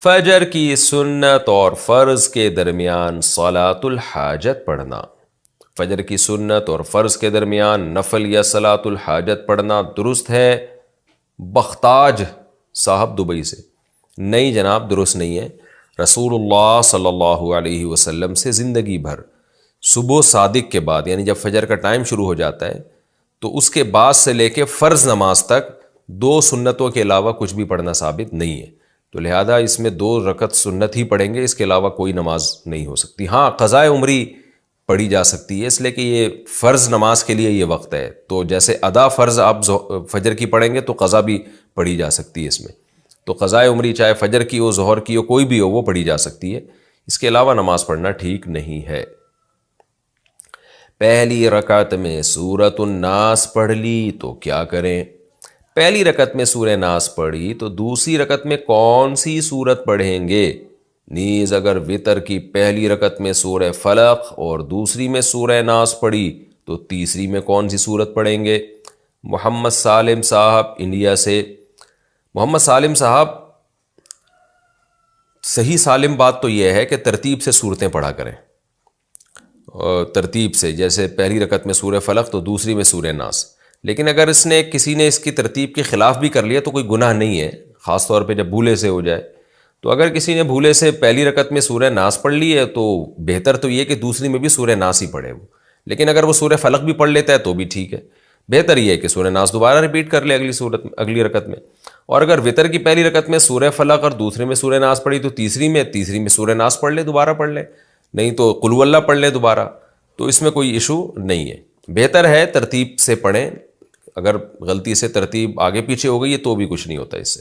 فجر کی سنت اور فرض کے درمیان صلاۃ الحاجت پڑھنا، فجر کی سنت اور فرض کے درمیان نفل یا صلاۃ الحاجت پڑھنا درست ہے؟ بختاج صاحب دبئی سے، نہیں جناب درست نہیں ہے۔ رسول اللہ صلی اللہ علیہ وسلم سے زندگی بھر صبح صادق کے بعد، یعنی جب فجر کا ٹائم شروع ہو جاتا ہے تو اس کے بعد سے لے کے فرض نماز تک 2 سنتوں کے علاوہ کچھ بھی پڑھنا ثابت نہیں ہے، تو لہذا اس میں 2 رکعت سنت ہی پڑھیں گے، اس کے علاوہ کوئی نماز نہیں ہو سکتی۔ ہاں قضائے عمری پڑھی جا سکتی ہے، اس لیے کہ یہ فرض نماز کے لیے یہ وقت ہے، تو جیسے ادا فرض آپ فجر کی پڑھیں گے تو قضا بھی پڑھی جا سکتی ہے اس میں، تو قضائے عمری چاہے فجر کی ہو، ظہر کی ہو، کوئی بھی ہو وہ پڑھی جا سکتی ہے، اس کے علاوہ نماز پڑھنا ٹھیک نہیں ہے۔ پہلی رکعت میں سورۃ الناس پڑھ لی تو کیا کریں؟ پہلی رکعت میں سورہ ناس پڑھی تو دوسری رکعت میں کون سی سورت پڑھیں گے؟ نیز اگر وتر کی پہلی رکعت میں سورہ فلق اور دوسری میں سورہ ناس پڑھی تو تیسری میں کون سی سورت پڑھیں گے؟ محمد سالم صاحب انڈیا سے۔ محمد سالم صاحب، صحیح سالم بات تو یہ ہے کہ ترتیب سے صورتیں پڑھا کریں، ترتیب سے، جیسے پہلی رکعت میں سورہ فلق تو دوسری میں سورہ ناس، لیکن اگر کسی نے اس کی ترتیب کے خلاف بھی کر لیا تو کوئی گناہ نہیں ہے، خاص طور پہ جب بھولے سے ہو جائے۔ تو اگر کسی نے بھولے سے پہلی رکعت میں سورہ ناس پڑھ لی ہے تو بہتر تو یہ کہ دوسری میں بھی سورہ ناس ہی پڑھے وہ، لیکن اگر وہ سورہ فلق بھی پڑھ لیتا ہے تو بھی ٹھیک ہے، بہتر یہ ہے کہ سورہ ناس دوبارہ ریپیٹ کر لے اگلی رکعت میں۔ اور اگر وتر کی پہلی رکعت میں سورہ فلق اور دوسرے میں سورہ ناس پڑھی تو تیسری میں سورہ ناس پڑھ لے، دوبارہ پڑھ لے، نہیں تو قل ہو اللہ پڑھ لے دوبارہ، تو اس میں کوئی ایشو نہیں ہے، بہتر ہے ترتیب سے پڑھیں۔ اگر غلطی سے ترتیب آگے پیچھے ہو گئی ہے تو بھی کچھ نہیں ہوتا اس سے۔